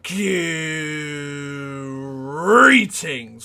Greetings,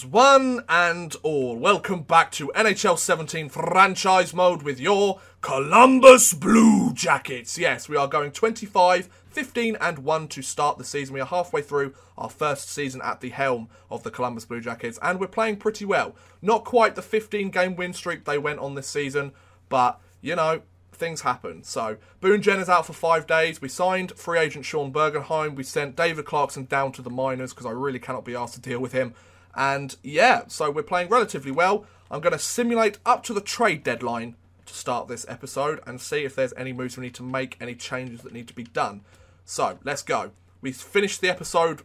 one and all. Welcome back to NHL 17 franchise mode with your Columbus Blue Jackets. Yes, we are going 25, 15 and 1 to start the season. We are halfway through our first season at the helm of the Columbus Blue Jackets, and we're playing pretty well. Not quite the 15-game win streak they went on this season, but, you know, things happen. So, Boone Jenner's out for 5 days. We signed free agent Sean Bergenheim. We sent David Clarkson down to the minors because I really cannot be asked to deal with him. And yeah, so we're playing relatively well. I'm going to simulate up to the trade deadline to start this episode and see if there's any moves we need to make, any changes that need to be done. So, let's go. We finished the episode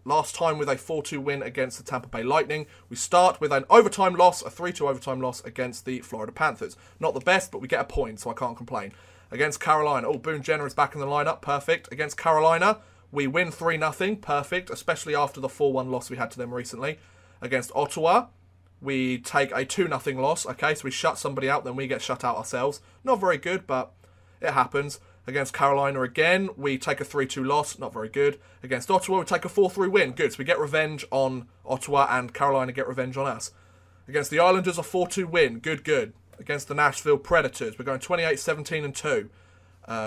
last time with a 4-2 win against the Tampa Bay Lightning. We start with an overtime loss, a 3-2 overtime loss against the Florida Panthers. Not the best, but we get a point, so I can't complain. Against Carolina, oh, Boone Jenner is back in the lineup, perfect. Against Carolina, we win 3-0, perfect, especially after the 4-1 loss we had to them recently. Against Ottawa, we take a 2-0 loss, okay, so we shut somebody out, then we get shut out ourselves. Not very good, but it happens. Against Carolina again, we take a 3-2 loss, not very good. Against Ottawa, we take a 4-3 win, good. So we get revenge on Ottawa and Carolina get revenge on us. Against the Islanders, a 4-2 win, good. Against the Nashville Predators, we're going 28, 17 and 2.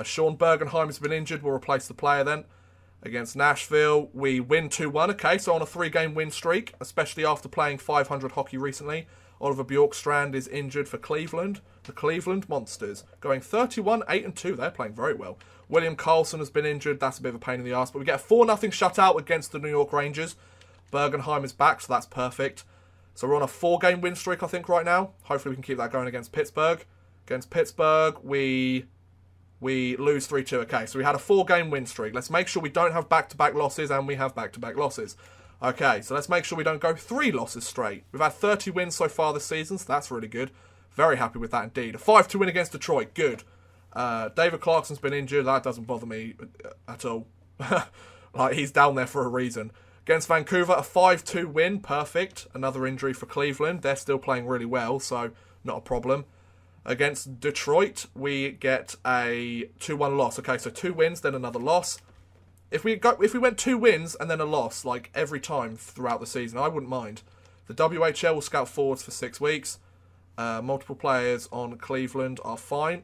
Sean Bergenheim has been injured, we'll replace the player then. Against Nashville, we win 2-1, okay, so on a 3-game win streak, especially after playing 500 hockey recently. Oliver Bjorkstrand is injured for Cleveland. The Cleveland Monsters going 31, 8 and 2. They're playing very well. William Karlsson has been injured. That's a bit of a pain in the arse. But we get a 4-0 shutout against the New York Rangers. Bergenheim is back, so that's perfect. So we're on a 4-game win streak, I think, right now. Hopefully we can keep that going against Pittsburgh. Against Pittsburgh, we lose 3-2. Okay, so we had a 4-game win streak. Let's make sure we don't have back-to-back losses, and we have back-to-back losses. Okay, so let's make sure we don't go 3 losses straight. We've had 30 wins so far this season, so that's really good. Very happy with that indeed. A 5-2 win against Detroit, good. David Clarkson's been injured, that doesn't bother me at all. Like, he's down there for a reason. Against Vancouver, a 5-2 win, perfect. Another injury for Cleveland. They're still playing really well, so not a problem. Against Detroit, we get a 2-1 loss. Okay, so 2 wins, then another loss. If we went 2 wins and then a loss, like every time throughout the season, I wouldn't mind. The WHL will scout forwards for 6 weeks. Multiple players on Cleveland are fine.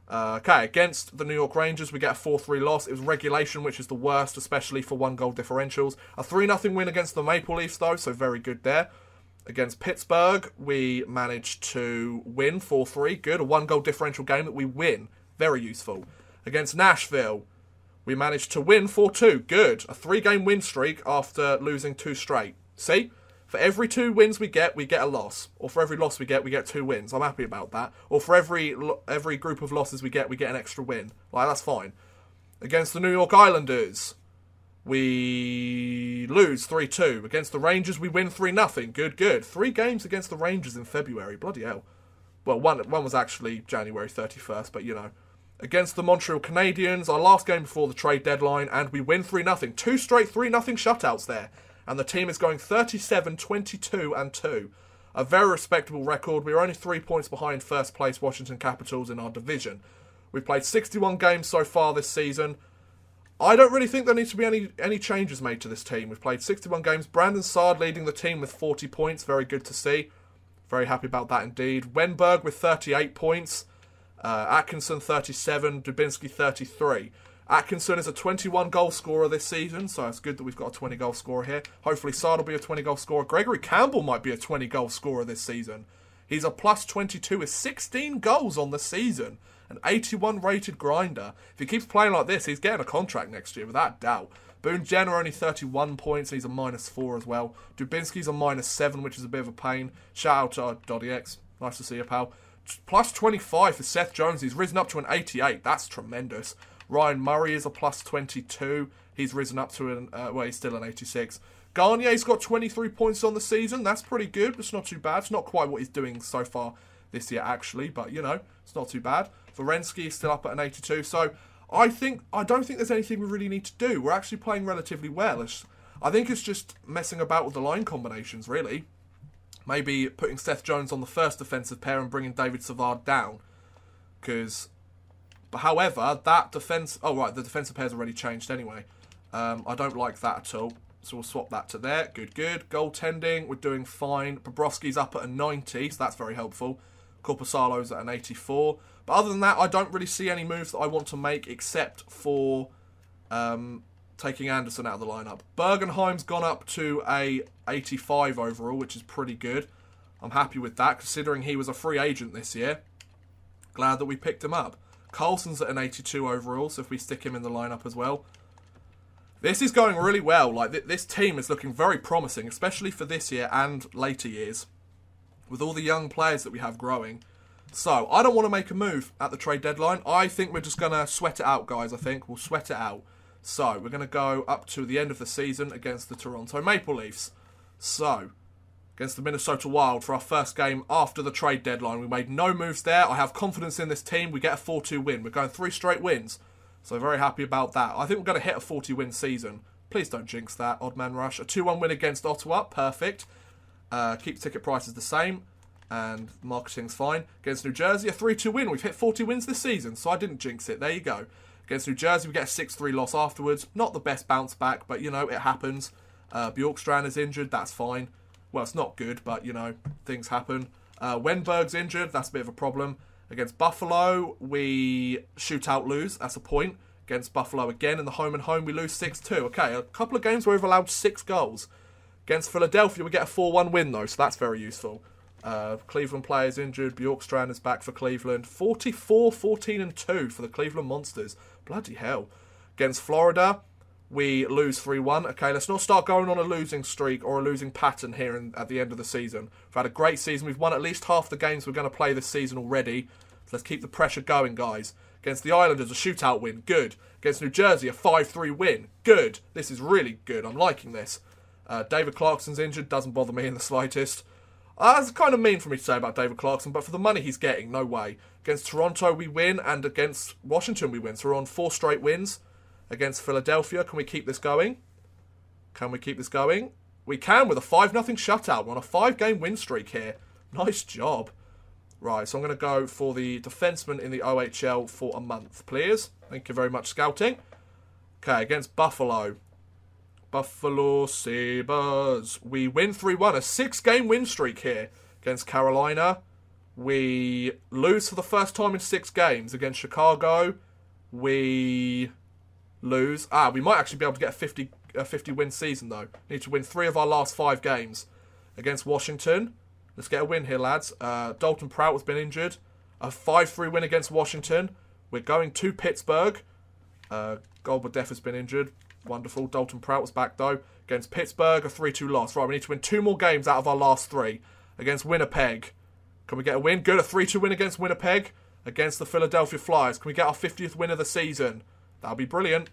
Okay, against the New York Rangers, we get a 4-3 loss. It was regulation, which is the worst, especially for 1-goal differentials. A 3-0 win against the Maple Leafs, though, so very good there. Against Pittsburgh, we managed to win 4-3. Good, a 1-goal differential game that we win. Very useful. Against Nashville, we managed to win 4-2. Good. A 3-game win streak after losing 2 straight. See? For every 2 wins we get a loss. Or for every loss we get 2 wins. I'm happy about that. Or for every group of losses we get an extra win. Like, that's fine. Against the New York Islanders, we lose 3-2. Against the Rangers, we win 3-0. Good. 3 games against the Rangers in February. Bloody hell. Well, one was actually January 31st, but you know. Against the Montreal Canadiens, our last game before the trade deadline, and we win 3-0. 2 straight 3-0 shutouts there. And the team is going 37, 22 and 2. A very respectable record. We're only 3 points behind first place Washington Capitals in our division. We've played 61 games so far this season. I don't really think there needs to be any changes made to this team. We've played 61 games. Brandon Saad leading the team with 40 points. Very good to see. Very happy about that indeed. Wenberg with 38 points. Atkinson 37, Dubinsky 33. Atkinson is a 21 goal scorer this season, so it's good that we've got a 20 goal scorer here. Hopefully Sard will be a 20 goal scorer. Gregory Campbell might be a 20 goal scorer this season. He's a plus 22 with 16 goals on the season. An 81 rated grinder. If he keeps playing like this, he's getting a contract next year, without doubt. Boone Jenner only 31 points, and he's a -4 as well. Dubinsky's a -7, which is a bit of a pain. Shout out to Doddy X. Nice to see you, pal. Plus 25 for Seth Jones. He's risen up to an 88. That's tremendous. Ryan Murray is a plus 22. He's risen up to well, he's still an 86. Garnier's got 23 points on the season. That's pretty good. It's not too bad. It's not quite what he's doing so far this year, actually. But, you know, it's not too bad. Werenski is still up at an 82. So, I don't think there's anything we really need to do. We're actually playing relatively well. I think it's just messing about with the line combinations, really. Maybe putting Seth Jones on the first defensive pair and bringing David Savard down. Because, however, that defense... Oh, right, the defensive pair's already changed anyway. I don't like that at all. So we'll swap that to there. Good, good. Goaltending, we're doing fine. Bobrovsky's up at a 90, so that's very helpful. Korpisalo's at an 84. But other than that, I don't really see any moves that I want to make except for taking Anderson out of the lineup. Bergenheim's gone up to a 85 overall, which is pretty good. I'm happy with that, considering he was a free agent this year. Glad that we picked him up. Carlson's at an 82 overall, so if we stick him in the lineup as well. This is going really well. Like, this team is looking very promising, especially for this year and later years, with all the young players that we have growing. So, I don't want to make a move at the trade deadline. I think we're just going to sweat it out, guys, I think. We'll sweat it out. So, we're going to go up to the end of the season against the Toronto Maple Leafs. So, against the Minnesota Wild for our first game after the trade deadline. We made no moves there. I have confidence in this team. We get a 4-2 win. We're going 3 straight wins. So very happy about that. I think we're going to hit a 40-win season. Please don't jinx that, odd man rush. A 2-1 win against Ottawa. Perfect. Keep ticket prices the same. And marketing's fine. Against New Jersey, a 3-2 win. We've hit 40 wins this season, so I didn't jinx it. There you go. Against New Jersey, we get a 6-3 loss afterwards. Not the best bounce back, but, you know, it happens. Bjorkstrand is injured. That's fine. Well, it's not good, but, you know, things happen. Wenberg's injured. That's a bit of a problem. Against Buffalo, we shoot out lose. That's a point. Against Buffalo again in the home and home, we lose 6-2. Okay, a couple of games where we've allowed 6 goals. Against Philadelphia, we get a 4-1 win, though, so that's very useful. Cleveland players injured. Bjorkstrand is back for Cleveland. 44-14-2 for the Cleveland Monsters. Bloody hell. Against Florida, we lose 3-1. Okay, let's not start going on a losing streak or a losing pattern here at the end of the season. We've had a great season. We've won at least half the games we're going to play this season already. So let's keep the pressure going, guys. Against the Islanders, a shootout win. Good. Against New Jersey, a 5-3 win. Good. This is really good. I'm liking this. David Clarkson's injured. Doesn't bother me in the slightest. That's kind of mean for me to say about David Clarkson, but for the money he's getting, no way. Against Toronto, we win, and against Washington, we win. So we're on 4 straight wins. Against Philadelphia, can we keep this going? Can we keep this going? We can with a 5-0 shutout. We're on a 5-game win streak here. Nice job. Right, so I'm going to go for the defenseman in the OHL for a month, please. Thank you very much, scouting. Okay, against Buffalo. Buffalo Sabres. We win 3-1. A 6-game win streak here. Against Carolina, we lose for the first time in 6 games. Against Chicago, we lose. We might actually be able to get a 50-win season, though. Need to win 3 of our last 5 games. Against Washington, let's get a win here, lads. Dalton Prout has been injured. A 5-3 win against Washington. We're going to Pittsburgh. Goldberg has been injured. Wonderful. Dalton Prout was back, though. Against Pittsburgh, a 3-2 loss. Right, we need to win 2 more games out of our last 3. Against Winnipeg. Can we get a win? Good. A 3-2 win against Winnipeg. Against the Philadelphia Flyers. Can we get our 50th win of the season? That'll be brilliant.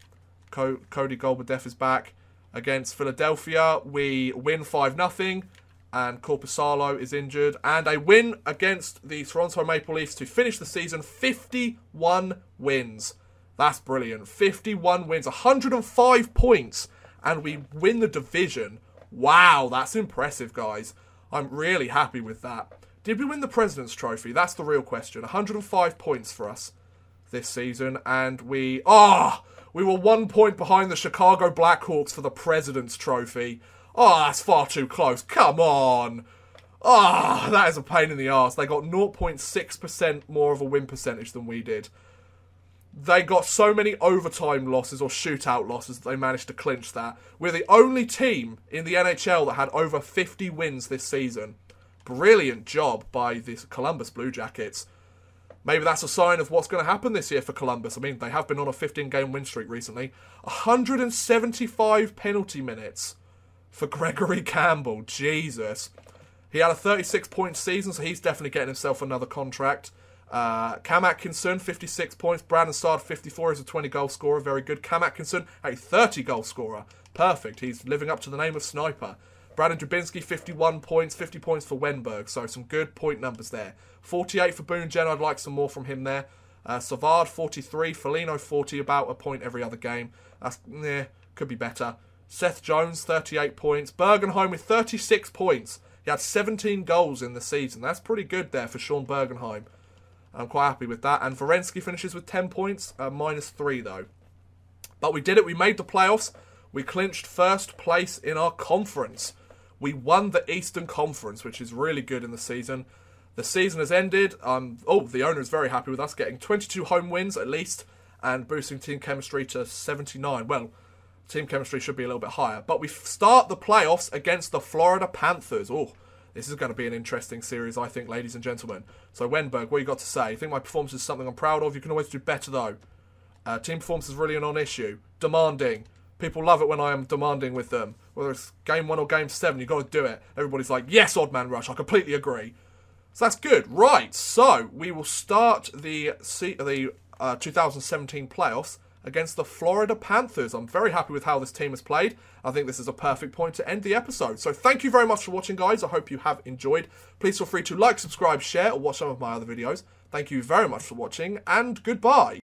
Cody Goldberg is back. Against Philadelphia, we win 5-0. And Korpisalo is injured. And a win against the Toronto Maple Leafs to finish the season. 51 wins. That's brilliant. 51 wins. 105 points. And we win the division. Wow, that's impressive, guys. I'm really happy with that. Did we win the President's Trophy? That's the real question. 105 points for us this season. And we were 1 point behind the Chicago Blackhawks for the President's Trophy. That's far too close. Come on. That is a pain in the arse. They got 0.6% more of a win percentage than we did. They got so many overtime losses or shootout losses that they managed to clinch that. We're the only team in the NHL that had over 50 wins this season. Brilliant job by the Columbus Blue Jackets. Maybe that's a sign of what's going to happen this year for Columbus. I mean, they have been on a 15-game win streak recently. 175 penalty minutes for Gregory Campbell. Jesus. He had a 36-point season, so he's definitely getting himself another contract. Cam Atkinson, 56 points. Brandon Saad, 54. He's a 20-goal scorer. Very good. Cam Atkinson, a 30-goal scorer. Perfect. He's living up to the name of Sniper. Brandon Drabinski, 51 points. 50 points for Wenberg. So some good point numbers there. 48 for Boone Jenner. I'd like some more from him there. Savard, 43. Foligno, 40. About a point every other game. That's, could be better. Seth Jones, 38 points. Bergenheim with 36 points. He had 17 goals in the season. That's pretty good there for Sean Bergenheim. I'm quite happy with that. And Werenski finishes with 10 points. -3, though. But we did it. We made the playoffs. We clinched first place in our conference. We won the Eastern Conference, which is really good in the season. The season has ended. The owner is very happy with us getting 22 home wins at least and boosting team chemistry to 79. Well, team chemistry should be a little bit higher. But we start the playoffs against the Florida Panthers. Oh, this is going to be an interesting series, I think, ladies and gentlemen. So, Wenberg, what you got to say? I think my performance is something I'm proud of. You can always do better, though. Team performance is really a non-issue. Demanding. People love it when I am demanding with them. Whether it's game 1 or game 7, you've got to do it. Everybody's like, yes, Odd Man Rush. I completely agree. So that's good. Right, so we will start the 2017 playoffs against the Florida Panthers. I'm very happy with how this team has played. I think this is a perfect point to end the episode. So thank you very much for watching, guys. I hope you have enjoyed. Please feel free to like, subscribe, share, or watch some of my other videos. Thank you very much for watching, and goodbye.